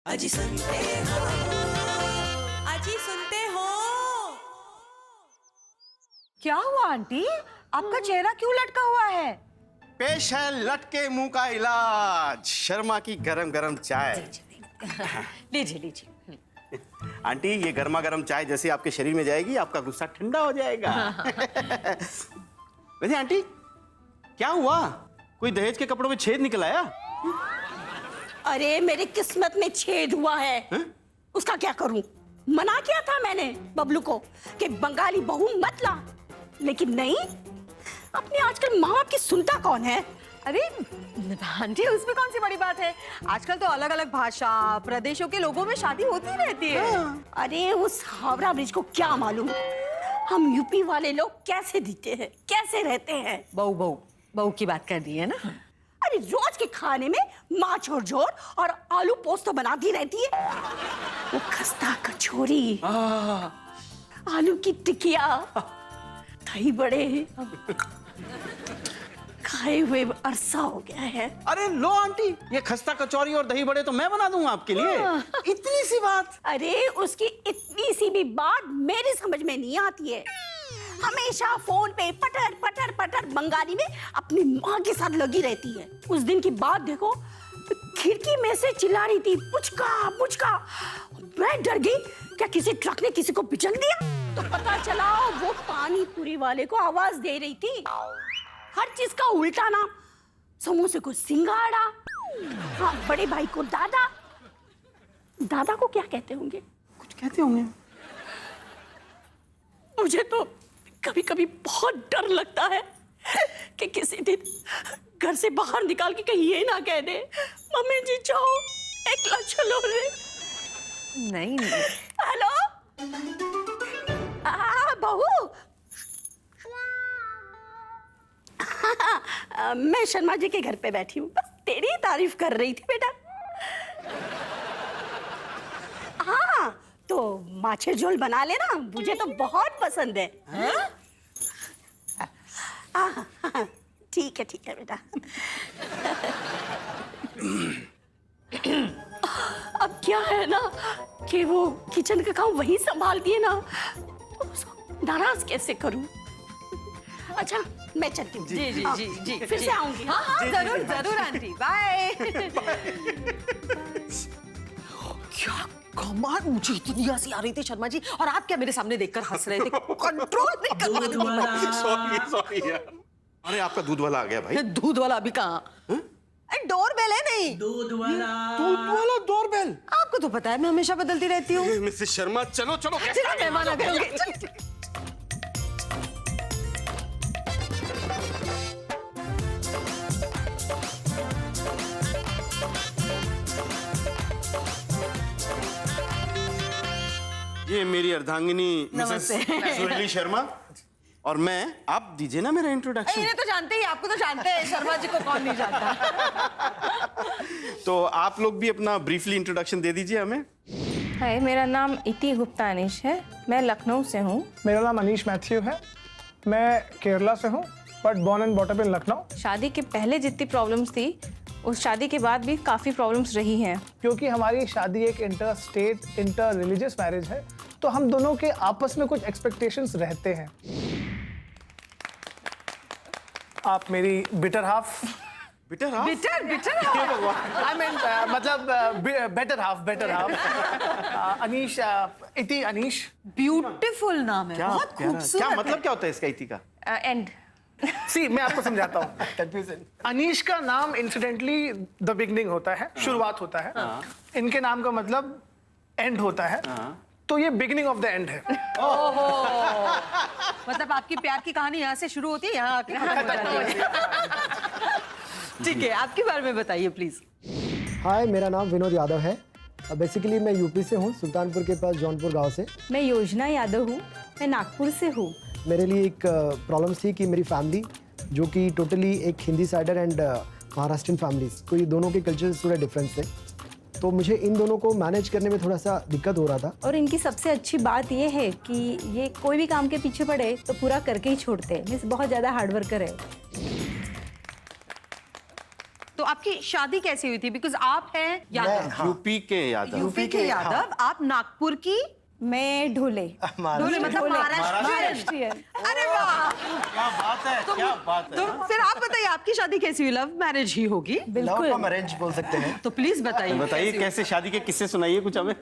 अजी सुनते हो, अजी सुनते हो। क्या हुआ आंटी, आपका चेहरा क्यों लटका हुआ है? पेश है लटके मुंह का इलाज, शर्मा की गरम गरम चाय। लीजिए लीजिए। आंटी, ये गर्मा गर्म चाय जैसे आपके शरीर में जाएगी, आपका गुस्सा ठंडा हो जाएगा। वैसे आंटी, क्या हुआ? कोई दहेज के कपड़ों में छेद निकल आया? अरे मेरी किस्मत में छेद हुआ है। उसका क्या करूं? मना किया था मैंने बबलू को कि बंगाली बहू मत ला, लेकिन नहीं, अपने आजकल माँ बाप की सुनता कौन है? अरे आंटी, उसमें कौन सी बड़ी बात है? आजकल तो अलग अलग भाषा प्रदेशों के लोगों में शादी होती रहती है। अरे उस हावड़ा ब्रिज को क्या मालूम हम यूपी वाले लोग कैसे जीते हैं, कैसे रहते हैं। बहू बहू बहू की बात कर दी है ना? अरे रोज के खाने में माछ और झोर और आलू पोस्त तो बनाती रहती है। वो खस्ता कचौरी, आलू की टिकिया, दही बड़े खाए हुए अरसा हो गया है। अरे लो आंटी, ये खस्ता कचौरी और दही बड़े तो मैं बना दूंगा आपके लिए। इतनी सी बात। अरे उसकी इतनी सी भी बात मेरी समझ में नहीं आती है। हमेशा फोन पे पटर पटर पटर बंगाली में अपनी माँ के साथ लगी रहती है। उस दिन की बात देखो, खिड़की में से चिल्ला रही थी, पुचका पुचका। मैं डर गई, क्या किसी ट्रक ने किसी को पिचल दिया? तो पता चला वो पानी पूरी वाले को आवाज दे रही थी। हर चीज का उल्टा नाम, समोसे को सिंगाड़ा, हाँ बड़े भाई को दादा। दादा को क्या कहते होंगे? कुछ कहते होंगे। मुझे तो कभी कभी बहुत डर लगता है कि किसी दिन घर से बाहर निकाल के कहीं ये ना कह दे, मम्मी जी जाओ एकला चलो रे। नहीं नहीं। हेलो, बहू, मैं शर्मा जी के घर पे बैठी हूँ, बस तेरी ही तारीफ कर रही थी बेटा। हाँ तो माछे झोल बना लेना, मुझे तो बहुत पसंद है। ठीक है बेटा। अब क्या है ना कि वो किचन का काम वही संभालती है ना, तो उसको नाराज कैसे करूं? अच्छा मैं चलती हूँ। जी जी जी जी, फिर से आऊंगी। हाँ हाँ जरूर जरूर आंटी, बाय। क्या कमाल, मुझे इतनी हंसी आ रही थी शर्मा जी, और आप क्या मेरे सामने देखकर हंस रहे थे? कंट्रोल नहीं कर पा रही थी। सॉरी यार। अरे आपका दूध वाला आ गया भाई। दूध वाला अभी कहाँ? डोर बेल है नहीं। दूध वाला डोरबेल। आपको तो पता है मैं हमेशा बदलती रहती हूँ। मिसेस शर्मा, चलो चलो। चलो मेहमान आ गए होंगे। ये मेरी अर्धांगिनी मिसेस सुरीली शर्मा, और मैं, आप दीजिए ना मेरा इंट्रोडक्शन। इन्हें तो जानते ही, आपको तो जानते हैं, शर्मा जी को कौन नहीं जानता। तो आप लोग भी अपना ब्रीफली इंट्रोडक्शन दे दीजिए हमें। हाय, मेरा नाम इति गुप्ता अनीश है, मैं लखनऊ से हूँ। मेरा नाम अनीश मैथ्यू है, मैं केरला से हूँ, but born and brought up in Lucknow. शादी के पहले जितनी प्रॉब्लम्स थी, उस शादी के बाद भी काफ़ी प्रॉब्लम्स रही हैं। क्योंकि हमारी शादी एक inter state inter religious marriage है, तो हम दोनों के आपस में कुछ एक्सपेक्टेशंस रहते हैं। आप मेरी bitter half, bitter half? Bitter I mean मतलब बेटर हाफ, अनीश, इति अनीश। ब्यूटीफुल नाम है, बहुत क्या खूबसूरत। मतलब क्या होता है इसका इति का? एंड सी मैं आपको समझाता हूँ। अनीश का नाम इंसिडेंटली द बिगनिंग होता है, शुरुआत होता है। इनके नाम का मतलब एंड होता है, तो ये बिगनिंग ऑफ द एंड है। ओहो, मतलब आपकी प्यार की कहानी यहाँ से शुरू होती है, यहाँ आके खत्म हो जाती है। ठीक है, आपके बारे में बताइए प्लीज। हाय, मेरा नाम विनोद यादव है। बेसिकली मैं यूपी से हूँ, सुल्तानपुर के पास जौनपुर गांव से। मैं योजना यादव हूँ, मैं नागपुर से हूँ। मेरे लिए एक प्रॉब्लम थी कि मेरी फैमिली, जो कि टोटली एक Hindi cider and Maharashtrian families, तो ये दोनों के कल्चर्स थोड़ा डिफरेंस थे, तो मुझे इन दोनों को मैनेज करने में थोड़ा सा दिक्कत हो रहा था। और इनकी सबसे अच्छी बात ये है कि ये कोई भी काम के पीछे पड़े तो पूरा करके ही छोड़ते हैं, मीन्स बहुत ज़्यादा हार्ड वर्कर है। तो आपकी शादी कैसे हुई थी? बिकॉज आप हैं यादव, यूपी के यादव। यूपी के यादव, आप नागपुर की, मैं ढोले। ढोले मतलब महाराष्ट्रियन। अरे वाह, क्या बात है, क्या बात है। तो फिर आप बताइए आपकी शादी कैसी हुई? लव मैरिज ही होगी? लव कम अरेंज बोल सकते हैं। तो प्लीज बताइए। बताइए कैसे शादी के किस्से सुनाइए कुछ हमें।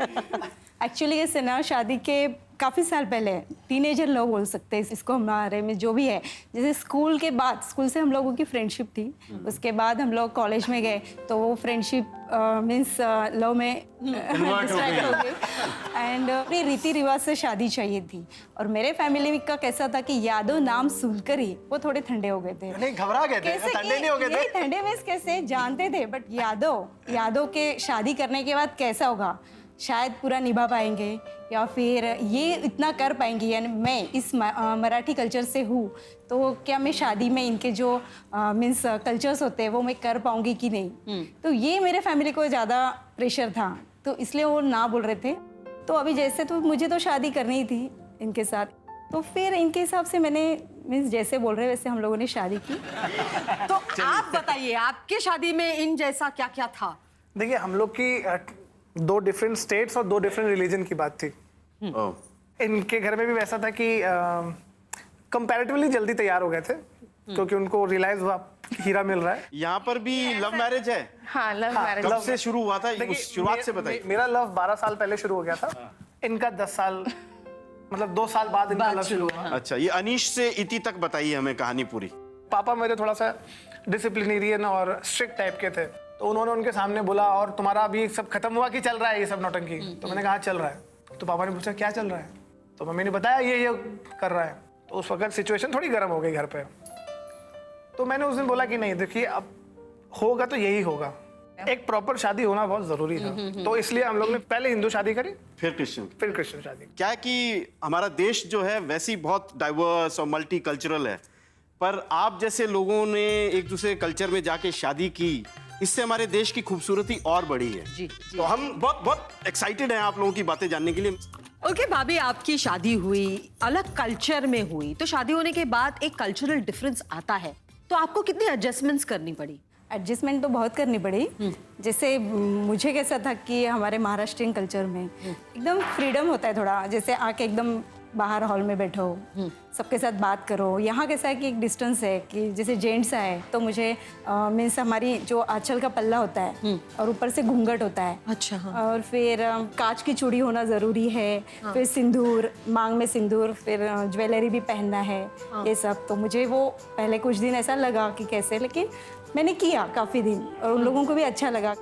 एक्चुअली ये सेना शादी के काफ़ी साल पहले, टीनेजर लव बोल सकते हैं इसको हमारे में, जो भी है। जैसे स्कूल के बाद, स्कूल से हम लोगों की फ्रेंडशिप थी, उसके बाद हम लोग कॉलेज में गए तो वो फ्रेंडशिप मीन्स लव में डिस्ट्रैक्ट हो गई। एंड अपनी रीति रिवाज से शादी चाहिए थी, और मेरे फैमिली का कैसा था कि यादव नाम सुनकर ही वो थोड़े ठंडे हो गए थे। नहीं, घबरा गए थे, कैसे ठंडे नहीं हो गए थे। ठंडे में कैसे जानते थे, बट यादव के शादी करने के बाद कैसा होगा, शायद पूरा निभा पाएंगे या फिर ये इतना कर पाएंगे, यानी मैं इस मराठी कल्चर से हूँ तो क्या मैं शादी में इनके जो मीन्स कल्चर्स होते हैं वो मैं कर पाऊंगी कि नहीं। तो ये मेरे फैमिली को ज़्यादा प्रेशर था, तो इसलिए वो ना बोल रहे थे। तो अभी जैसे तो मुझे तो शादी करनी ही थी इनके साथ, तो फिर इनके हिसाब से मैंने मीन्स जैसे बोल रहे वैसे हम लोगों ने शादी की। तो आप बताइए आपके शादी में इन जैसा क्या क्या था? देखिए, हम लोग की 2 डिफरेंट स्टेट्स और 2 डिफरेंट रिलीजन की बात थी। इनके घर में भी वैसा था कि कंपैरेटिवली जल्दी तैयार हो गए थे, क्योंकि उनको रियलाइज हुआ हीरा मिल रहा है। यहाँ पर भी लव मैरिज है? हाँ, लव मैरिज। कब से शुरू हुआ था? देखिए, उस शुरुआत से बताइए। मेरा लव 12 साल पहले शुरू हो गया था, इनका 10 साल, मतलब 2 साल बाद इनका लव शुरू हुआ। अच्छा, ये अनीश से इति तक बताइए हमें कहानी पूरी। पापा मेरे थोड़ा सा डिसिप्लिनेरियन और स्ट्रिक्ट टाइप के थे, तो उन्होंने उनके सामने बोला, और तुम्हारा अभी सब खत्म हुआ कि चल रहा है ये सब नौटंकी? तो मैंने कहा चल रहा है। तो पापा ने पूछा क्या चल रहा है? तो मम्मी ने बताया ये कर रहा है। तो उस वक्त सिचुएशन थोड़ी गर्म हो गई घर पे। तो मैंने उस दिन बोला कि नहीं, देखिए अब होगा तो यही होगा, एक प्रॉपर शादी होना बहुत जरूरी था। तो इसलिए हम लोग ने पहले हिंदू शादी करी, फिर क्रिश्चियन शादी। क्या है कि हमारा देश जो है वैसे ही बहुत डाइवर्स और मल्टी कल्चरल है, पर आप जैसे लोगों ने एक दूसरे कल्चर में जाके शादी की, इससे हमारे देश की खूबसूरती और बढ़ी है। जी। तो हम बहुत एक्साइटेड हैं आप लोगों की बातें जानने के लिए। ओके भाभी, आपकी शादी हुई, अलग कल्चर में हुई, तो शादी होने के बाद एक कल्चरल डिफरेंस आता है, तो आपको कितनी एडजस्टमेंट्स करनी पड़ी? एडजस्टमेंट तो बहुत करनी पड़ी। जैसे मुझे कैसा था कि हमारे महाराष्ट्रियन कल्चर में एकदम फ्रीडम होता है थोड़ा, जैसे आके एकदम बाहर हॉल में बैठो, सबके साथ बात करो। यहाँ कैसा है कि एक डिस्टेंस है कि जैसे जेंट्स है तो मुझे मीन्स हमारी जो आंचल का पल्ला होता है और ऊपर से घूंघट होता है। अच्छा, हाँ। और फिर कांच की चूड़ी होना ज़रूरी है। हाँ। फिर सिंदूर, मांग में सिंदूर, फिर ज्वेलरी भी पहनना है। हाँ। ये सब तो मुझे वो पहले कुछ दिन ऐसा लगा कि कैसे, लेकिन मैंने किया काफ़ी दिन और उन लोगों को भी अच्छा लगा।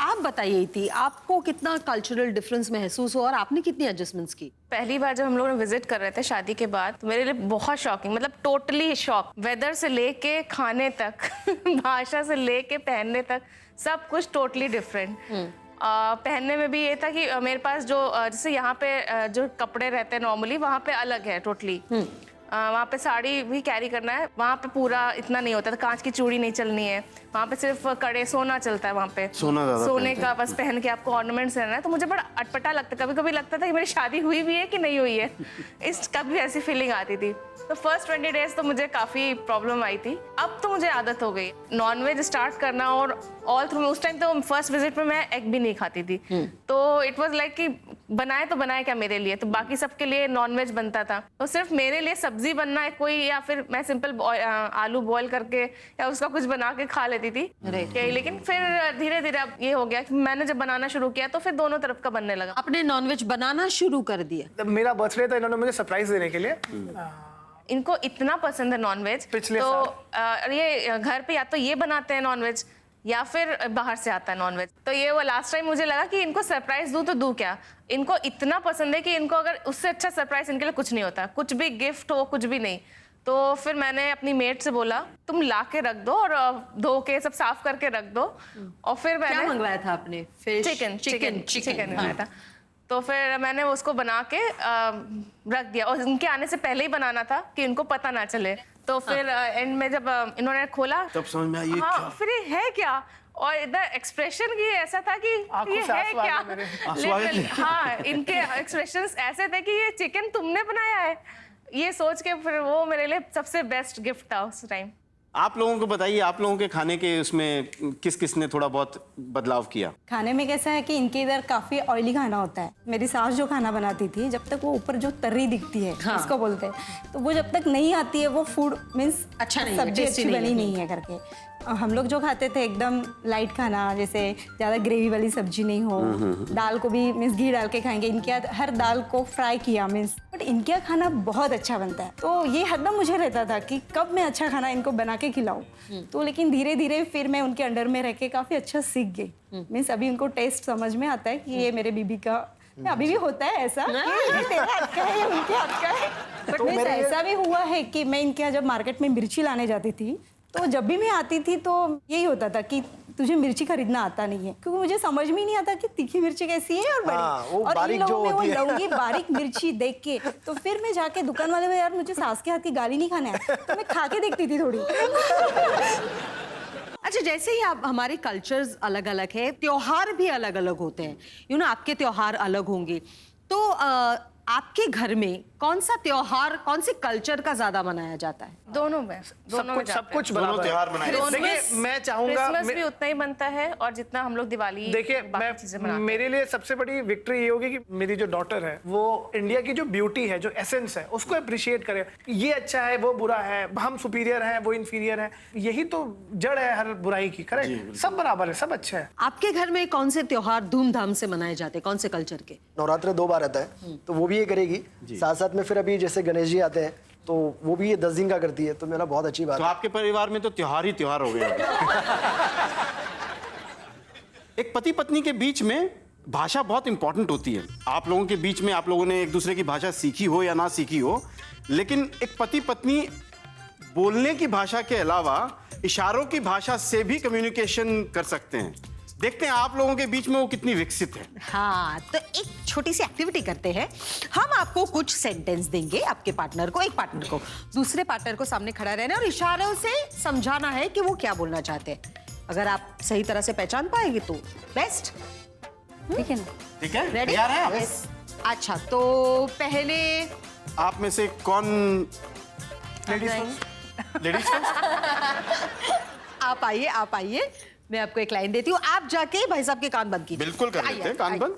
आप बताइए थी, आपको कितना कल्चरल डिफरेंस महसूस हुआ और आपने कितनी एडजस्टमेंट्स की? पहली बार जब हम लोग विजिट कर रहे थे शादी के बाद, तो मेरे लिए बहुत शॉकिंग, मतलब टोटली शॉक। वेदर से लेके खाने तक भाषा से लेके पहनने तक सब कुछ टोटली डिफरेंट। पहनने में भी ये था कि मेरे पास जो जैसे यहाँ पे जो कपड़े रहते हैं नॉर्मली, वहाँ पे अलग है टोटली। वहाँ पे साड़ी भी कैरी करना है, वहाँ पे पूरा इतना नहीं होता था, कांच की चूड़ी नहीं चलनी है, वहाँ पे सिर्फ कड़े सोना चलता है। वहाँ पे सोने का बस पहन के आपको ऑर्नामेंट्स रहना है। तो मुझे बड़ा अटपटा लगता, कभी कभी लगता था कि मेरी शादी हुई भी है कि नहीं हुई है, इस कभी ऐसी फीलिंग आती थी। तो फर्स्ट 20 डेज तो मुझे काफ़ी प्रॉब्लम आई थी। अब तो मुझे आदत हो गई नॉनवेज स्टार्ट करना, और ऑल थ्रू उस टाइम तो फर्स्ट विजिट में मैं एग भी नहीं खाती थी। तो इट वाज लाइक कि बनाए तो बनाए क्या मेरे लिए, तो बाकी सबके लिए नॉनवेज बनता था, तो सिर्फ मेरे लिए सब्जी बनना है कोई, या फिर मैं सिंपल आलू बॉयल करके या उसका कुछ बना के खा लेती थी। लेकिन फिर धीरे धीरे अब ये हो गया कि मैंने जब बनाना शुरू किया तो फिर दोनों तरफ का बनने लगा। आपने नॉनवेज बनाना शुरू कर दिया? मेरा बर्थडे था, इन्होंने मुझे सरप्राइज देने के लिए, इनको इतना पसंद है नॉनवेज, तो ये घर पे या तो ये बनाते हैं नॉनवेज या फिर बाहर से आता है नॉनवेज। तो ये वो लास्ट टाइम मुझे लगा कि इनको सरप्राइज दूं तो दूं क्या, इनको इतना पसंद है कि इनको अगर उससे अच्छा सरप्राइज इनके लिए कुछ नहीं होता, कुछ भी गिफ्ट हो कुछ भी नहीं। तो फिर मैंने अपनी मेट से बोला तुम ला के रख दो और धो के सब साफ करके रख दो। और फिर मैंने क्या मंगवाया था आपने? फिश? चिकन मंगवाया था। तो फिर मैंने उसको बना के रख दिया, और उनके आने से पहले ही बनाना था कि इनको पता ना चले। तो फिर एंड में जब इन्होंने खोला तब समझ में आया हाँ, फिर ये है क्या, और इधर एक्सप्रेशन की ऐसा था कि ये है क्या, हाँ इनके एक्सप्रेशंस ऐसे थे कि ये चिकन तुमने बनाया है, ये सोच के फिर वो मेरे लिए सबसे बेस्ट गिफ्ट था उस टाइम। आप लोगों को बताइए, आप लोगों के खाने के उसमें किस किस ने थोड़ा बहुत बदलाव किया? खाने में कैसा है कि इनके इधर काफी ऑयली खाना होता है। मेरी सास जो खाना बनाती थी, जब तक वो ऊपर जो तर्री दिखती है, इसको बोलते हैं, तो वो जब तक नहीं आती है वो फूड मीन्स अच्छा नहीं है, सब्जी tasty अच्छी नहीं बनी है। नहीं है करके। हम लोग जो खाते थे एकदम लाइट खाना, जैसे ज्यादा ग्रेवी वाली सब्जी नहीं हो, दाल को भी मीन्स घी डाल के खाएंगे। इनके यहाँ हर दाल को फ्राई किया मीन्स, बट इनके यहाँ खाना बहुत अच्छा बनता है। तो ये हरदम मुझे रहता था कि कब मैं अच्छा खाना इनको बना के खिलाऊं। तो लेकिन धीरे धीरे फिर मैं उनके अंडर में रह के काफी अच्छा सीख गई। मीन्स अभी उनको टेस्ट समझ में आता है कि ये मेरे बीबी का, अभी भी होता है ऐसा कि ये तेरा हाथ का है, ये उनके हाथ का है। बट मीन्स ऐसा भी हुआ है कि मैं इनके यहाँ जब मार्केट में मिर्ची लाने जाती थी, तो जब भी मैं आती थी तो यही होता था कि तुझे मिर्ची खरीदना आता नहीं है, क्योंकि मुझे समझ में ही नहीं आता कि तीखी मिर्ची कैसी है और बड़ी। वो और इन बारीक लोगों जो में वो होती है। लौंगी बारीक मिर्ची देख के तो फिर मैं जाके दुकान वाले में, यार मुझे सास के हाथ की गाली नहीं खाना है, तो मैं खा के देखती थी थोड़ी। अच्छा, जैसे ही आप, हमारे कल्चर्स अलग अलग है, त्योहार भी अलग अलग होते हैं, यू नो, आपके त्योहार अलग होंगे, तो आपके घर में कौन सा त्योहार, कौन से कल्चर का ज्यादा मनाया जाता है? दोनों में सब कुछ दोनों बराबर त्योहार है। मनाए देखिए मैं चाहूंगा क्रिसमस भी उतना ही बनता है और जितना हम लोग दिवाली देखिए बाकी चीजें मैं, मनाते हैं। मेरे लिए सबसे बड़ी विक्ट्री ये होगी कि मेरी जो डॉटर है वो इंडिया की जो ब्यूटी है, जो एसेंस है, उसको अप्रिशिएट करे। ये अच्छा है, वो बुरा है, हम सुपीरियर हैं, वो इंफीरियर है, यही तो जड़ है हर बुराई की। करेक्ट, सब बराबर है, सब अच्छा है। आपके घर में कौन से त्योहार धूमधाम से मनाए जाते हैं, कौन से कल्चर के? नवरात्र 2 बार आता है, तो वो भी ये करेगी। साथ साथ में फिर अभी जैसे गणेश जी आते हैं, तो वो भी ये 10 दिन का करती है, तो मेरा बहुत अच्छी बात तो है। आपके परिवार में तो त्योहार ही त्योहार हो गया। एक पति पत्नी के बीच में भाषा बहुत इंपॉर्टेंट होती है। आप लोगों के बीच में आप लोगों ने एक दूसरे की भाषा सीखी हो या ना सीखी हो, लेकिन एक पति पत्नी बोलने की भाषा के अलावा इशारों की भाषा से भी कम्युनिकेशन कर सकते हैं। देखते हैं आप लोगों के बीच में वो कितनी विकसित है। हाँ, तो एक छोटी सी एक्टिविटी करते हैं। हम आपको कुछ सेंटेंस देंगे, आपके पार्टनर को, एक पार्टनर को, दूसरे पार्टनर को सामने खड़ा रहना है और इशारों से समझाना है कि वो क्या बोलना चाहते हैं। अगर आप सही तरह से पहचान पाएंगे तो बेस्ट। ठीक है ना? ठीक है, रेडी? तैयार है आप? अच्छा, तो पहले आप में से कौन लेडीज फर्स्ट। Ladies first? आप आइए, आप आइए, मैं आपको एक लाइन देती हूँ, आप जाके भाई साहब के कान बंद कीजिए। बिल्कुल कर आइए, लेते हैं, कान आइए। बंद।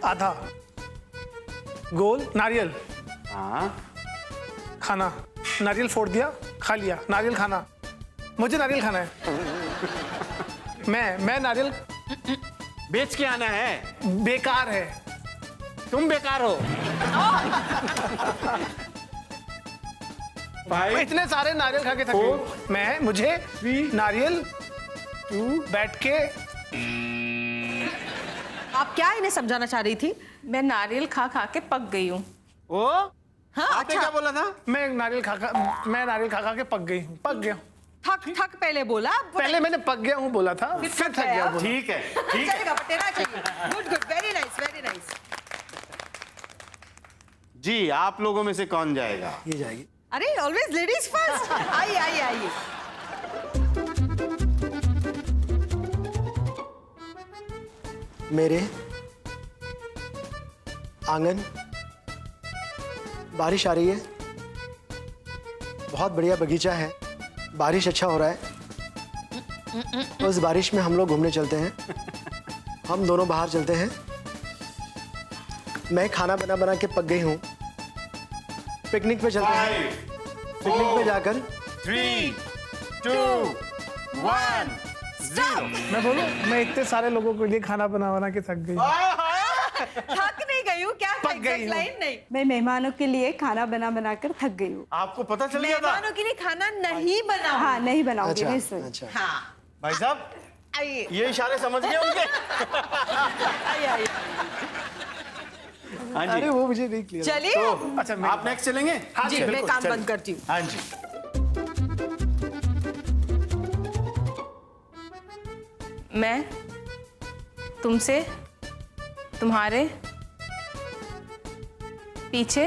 आधा गोल नारियल हाँ, खाना, नारियल फोड़ दिया, खा लिया, नारियल खाना, मुझे नारियल खाना है। मैं नारियल बेच के आना है। बेकार है। तुम बेकार हो। मैं इतने सारे नारियल खा के थक गई। मुझे नारियल बैठ के। आप क्या इन्हें समझाना चाह रही थी? मैं नारियल खा खा के पक गई हूँ। ओ, हाँ, आपने अच्छा, क्या बोला था? मैं नारियल खा खा के पक गई हूँ, पक गया हूँ। थक पहले बोला, पहले मैंने पक गया हूँ बोला था, फिर थक गया बोला। ठीक है, ठीक है। चलेगा, बटेरा चाहिए। Good good, very nice, very nice. जी, आप लोगों में से कौन जाएगा? ये जाएगी। अरे ऑलवेज लेडीज फर्स्ट। आइए आइए आइए। मेरे आंगन बारिश आ रही है, बहुत बढ़िया बगीचा है, बारिश अच्छा हो रहा है। तो इस बारिश में हम लोग घूमने चलते हैं, हम दोनों बाहर चलते हैं। मैं खाना बना बना के पक गई हूँ, पिकनिक पे चलते हैं। पिकनिक पे जाकर 3, 2, 1, मैं बोलूं, मैं इतने सारे लोगों के लिए खाना बना के थक गई। थक नहीं गई हूँ क्या? पक गई हूँ। लाइन नहीं। मैं मेहमानों के लिए खाना बना कर थक गई हूँ। आपको पता चल गया था? मेहमानों के लिए खाना नहीं बना। हाँ, नहीं बनाऊंगी अच्छा मैं इस वक्त। अच्छा। हाँ, भाई साहब, आइए ये इशारे समझ गए उनके? आइए आइए। हाँ अरे जी, वो मुझे नहीं क्लियर। चलिए अच्छा आप नेक्स्ट चलेंगे? हाँ जी, जी, मैं बिल्कुल, काम चलिए। बंद करती हूँ। हाँ जी। मैं तुमसे तुम्हारे पीछे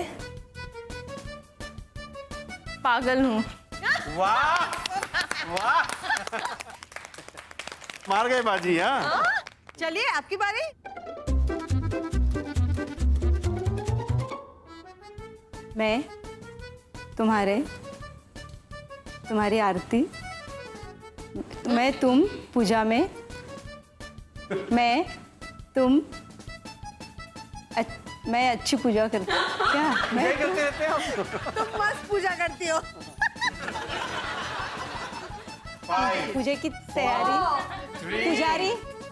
पागल हूँ। वाह, वाह, मार गए बाजी। हाँ, चलिए आपकी बारी। मैं तुम्हारी आरती, मैं तुम पूजा में, मैं अच्छी पूजा करती क्या मैं करते रहते हैं आप। तुम मस्त पूजा करती हो। पूजा की तैयारी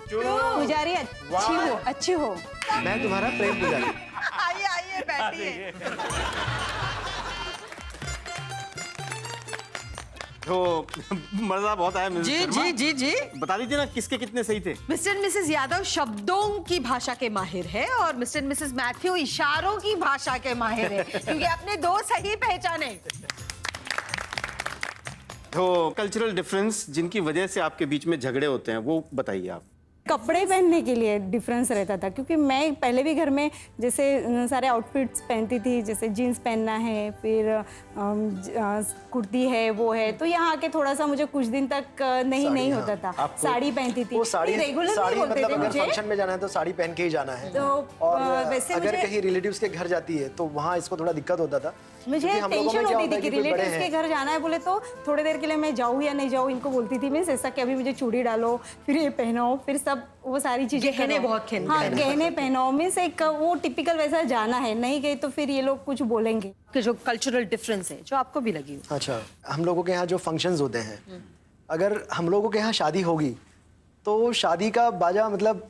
पुजारी अच्छी हो मैं तुम्हारा प्रेम पुजारी। आइए आइए बैठिए। तो मजा बहुत आया मिसेस जी शर्मा। जी जी जी। बता दीजिए ना किसके कितने सही थे। मिस्टर एंड मिसेस यादव शब्दों की भाषा के माहिर है और मिस्टर एंड मिसेस मैथ्यू इशारों की भाषा के माहिर है क्योंकि आपने 2 सही पहचाने। तो कल्चरल डिफरेंस जिनकी वजह से आपके बीच में झगड़े होते हैं वो बताइए आप। कपड़े पहनने के लिए डिफरेंस रहता था क्योंकि मैं पहले भी घर में जैसे सारे आउटफिट्स पहनती थी, जैसे जीन्स पहनना है, फिर कुर्ती है, वो है, तो यहाँ आके थोड़ा सा मुझे कुछ दिन तक नहीं होता था। साड़ी पहनती थी, वो साड़ी रेगुलर साड़ी नहीं बोलते मतलब थे अगर मुझे। फंक्शन में जाना है तो साड़ी पहन के ही जाना है। तो और वैसे अगर मुझे- कहीं रिलेटिव्स के घर जाती है तो वहाँ इसको थोड़ा दिक्कत होता था। मुझे क्योंकि हम लोगों टेंशन में क्या होती होता थी है कि कि कोई बड़े रिलेटिव्स के हैं। घर जाना है बोले तो थोड़ी देर के लिए मैं जाऊँ या नहीं जाऊँ, इनको बोलती थी मैं ऐसा कि अभी मुझे चूड़ी डालो, फिर ये पहनो, फिर सब वो सारी चीजें गहने करो। बहुत खेलते हाँ, गहने पहनो, मीन्स एक वो टिपिकल वैसा जाना है, नहीं गई तो फिर ये लोग कुछ बोलेंगे। कि जो कल्चरल डिफरेंस है जो आपको भी लगी हो। अच्छा, हम लोगों के यहाँ जो फंक्शंस होते हैं, अगर हम लोगों के यहाँ शादी होगी तो शादी का बाजा मतलब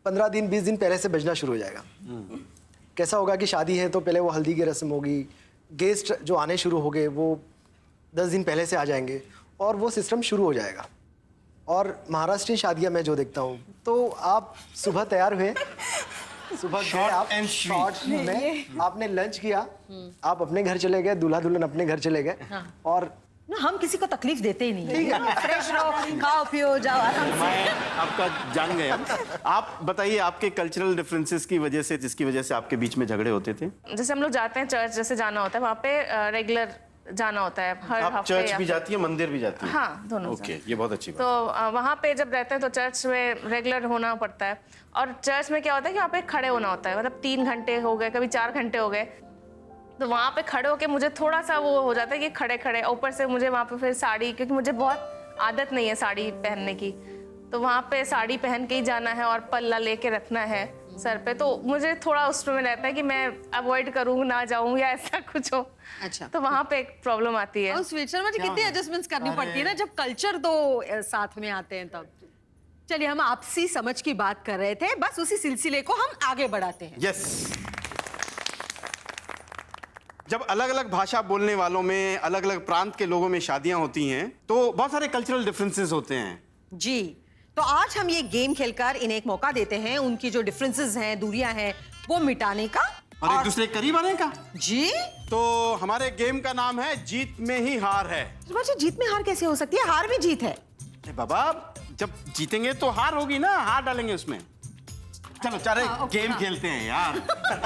15 दिन 20 दिन पहले से बजना शुरू हो जाएगा। कैसा होगा कि शादी है तो पहले वो हल्दी की रस्म होगी, गेस्ट जो आने शुरू हो गए वो 10 दिन पहले से आ जाएंगे और वो सिस्टम शुरू हो जाएगा। और महाराष्ट्रीय शादियाँ मैं जो देखता हूँ तो आप सुबह तैयार हुए, सुबह गए आप and sweet. शॉर्ट में, आपने लंच किया, आप अपने घर चले गए, दूल्हा दुल्हन अपने घर चले गए और ना हम किसी को तकलीफ देते ही नहीं है। फ्रेश रहो, खाओ पियो, जाओ आराम से। मैं आपका जान गए हम। आप बताइए आपके कल्चरल डिफरेंसेस की वजह से जिसकी वजह से आपके बीच में झगड़े होते थे। जैसे हम लोग जाते हैं चर्च, जैसे जाना होता है वहाँ पे रेगुलर जाना होता है हर आप हफ्ते चर्च या भी फिर- जाती है, मंदिर भी जाती है? हाँ, दोनों ओके, जाते ये बहुत अच्छी बात। तो वहाँ पे जब रहते हैं तो चर्च में रेगुलर होना पड़ता है। और चर्च में क्या होता है कि वहाँ पे खड़े होना होता है, मतलब 3 घंटे हो गए, कभी 4 घंटे हो गए, तो वहाँ पे खड़े होके मुझे थोड़ा सा वो हो जाता है कि खड़े खड़े, ऊपर से मुझे वहाँ पे फिर साड़ी, क्योंकि मुझे बहुत आदत नहीं है साड़ी पहनने की, तो वहाँ पे साड़ी पहन के ही जाना है और पल्ला लेके रखना है सर पे, तो मुझे थोड़ा उसमें रहता है कि मैं अवॉइड करूँ, ना जाऊँ या ऐसा कुछ हो। अच्छा। तो वहाँ पे एक प्रॉब्लम आती है। और स्वीट शर्मा जी कितनी एडजस्टमेंट्स करनी पड़ती है ना जब कल्चर 2 साथ में आते हैं तब। चलिए, हम आपसी समझ की बात कर रहे थे, बस उसी सिलसिले को हम आगे बढ़ाते हैं। यस। जब अलग अलग भाषा बोलने वालों में, अलग अलग प्रांत के लोगों में शादियां होती हैं तो बहुत सारे कल्चरल डिफरेंसेस होते हैं। जी, तो आज हम ये गेम खेलकर इन्हें एक मौका देते हैं उनकी जो डिफरेंसेस हैं, दूरियां हैं, वो मिटाने का और एक दूसरे के करीब आने का। जी। तो हमारे गेम का नाम है जीत में ही हार है। जी, जीत में हार कैसे हो सकती है? हार भी जीत है। अरे बाबा, जब जीतेंगे तो हार होगी ना, हार डालेंगे उसमें। चलो चारे गेम खेलते हैं यार।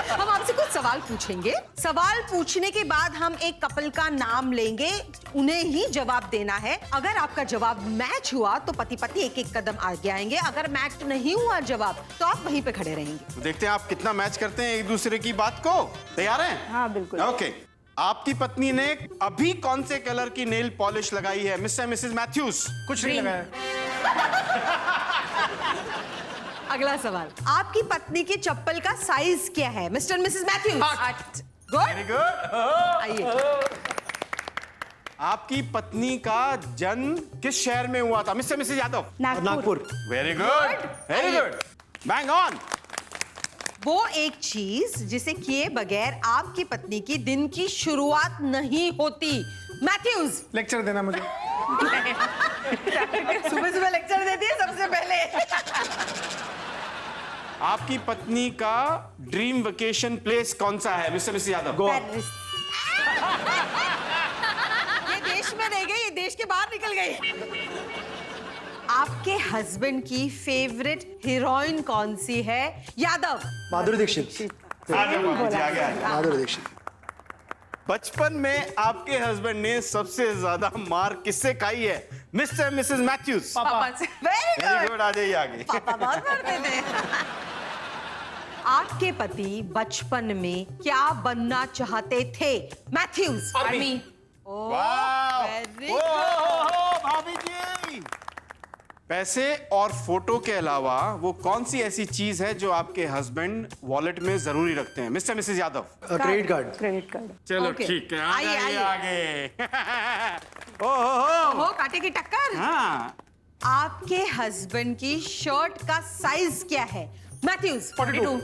हम आपसे कुछ सवाल पूछेंगे, सवाल पूछने के बाद हम एक कपल का नाम लेंगे, उन्हें ही जवाब देना है। अगर आपका जवाब मैच हुआ तो पति पत्नी एक एक कदम आगे आएंगे, अगर मैच नहीं हुआ जवाब तो आप वहीं पे खड़े रहेंगे। तो देखते हैं आप कितना मैच करते हैं एक दूसरे की बात को। तैयार हैं? हाँ, बिल्कुल। ओके। आपकी पत्नी ने अभी कौन से कलर की नेल पॉलिश लगाई है मिस्टर मिसेस मैथ्यूज? कुछ नहीं लगाया। अगला सवाल, आपकी पत्नी की चप्पल का साइज क्या है mister missus Mathews? 8। Good, very good. आइए। आपकी पत्नी का जन्म किस शहर में हुआ था mister Mrs Yadav? Nagpur. Very good, very good, bang on. वो एक चीज जिसे किए बगैर आपकी पत्नी की दिन की शुरुआत नहीं होती। मैथ्यूज। लेक्चर देना मुझे। सुबह सुबह लेक्चर देती है सबसे पहले। आपकी पत्नी का ड्रीम वेकेशन प्लेस कौन सा है मिस्टर मिसेस यादव? गोवा। ये देश में रह गई, ये देश के बाहर निकल गई। आपके हस्बैंड की फेवरेट हीरोइन कौन सी है यादव? माधुरी दीक्षित। माधुरी दीक्षित। बचपन में आपके हस्बैंड ने सबसे ज्यादा मार किससे खाई है मिस्टर मिसेस मैथ्यूज? पापा से। Very very good. गुड, आ जाइए आगे। पापा बहुत मारते थे। आपके पति बचपन में क्या बनना चाहते थे? मैथ्यूज। आर्मी। वेरी भाभी जी, पैसे और फोटो के अलावा वो कौन सी ऐसी चीज है जो आपके हस्बैंड वॉलेट में जरूरी रखते हैं? Mister Mrs Yadav. Credit card. Credit card. चलो Okay. ठीक है, आइए, आगे आइए। आगे। ओहो, हो कांटे की टक्कर। हाँ, आपके हस्बैंड की शर्ट का साइज क्या है? मैथ्यूज। 42।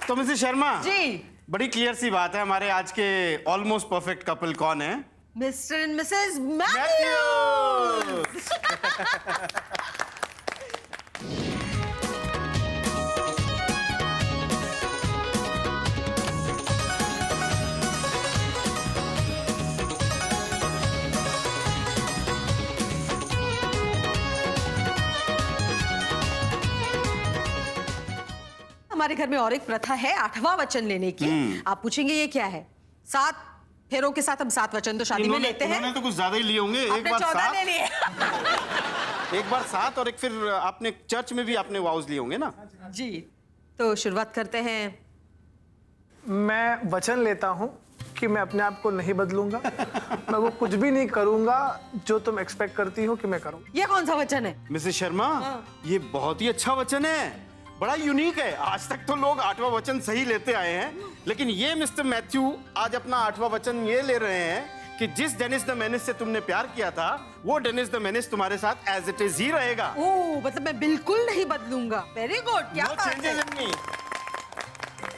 तो मिसेस शर्मा जी। बड़ी क्लियर सी बात है, हमारे आज के ऑलमोस्ट परफेक्ट कपल कौन है? Mister and missus Mathews. हमारे घर में और एक प्रथा है 8वां वचन लेने की। आप पूछेंगे ये क्या है? 7 फेरों के साथ हम 7 वचन तो शादी में लेते हैं। इन्होंने तो कुछ ज्यादा ही लिए होंगे। एक आपने बार 14 ले 7, लिए। एक बार 7 और एक फिर आपने चर्च में भी आपने वाउज लिए होंगे ना? जी, तो शुरुआत करते हैं। मैं वचन लेता हूँ कि मैं अपने आप को नहीं बदलूंगा। मैं वो कुछ भी नहीं करूंगा जो तुम एक्सपेक्ट करती हो कि मैं करूं। ये कौन सा वचन है? मिसेस शर्मा, ये बहुत ही अच्छा वचन है, बड़ा यूनिक है। आज तक तो लोग 8वां वचन सही लेते आए हैं, लेकिन ये मिस्टर मैथ्यू आज अपना 8वां वचन ये ले रहे हैं कि जिस डेनिस द मेनिस से तुमने प्यार किया था, वो डेनिस द मेनिस तुम्हारे साथ एज इट इज ही रहेगा। ओह, मतलब मैं बिल्कुल नहीं बदलूंगा। वेरी गुड, क्या No बात changes है। in me।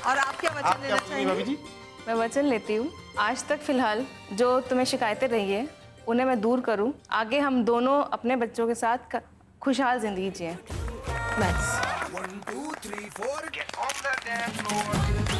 और आप क्या वचन आप क्या लेना बोलेंगी भाभी चाहेंगे? जी? मैं वचन लेती हूँ, आज तक फिलहाल जो तुम्हें शिकायतें रही है उन्हें मैं दूर करूँ। आगे हम दोनों अपने बच्चों के साथ खुशहाल जिंदगी जिए। बस। 1, 2, 3, 4, get on the dance floor.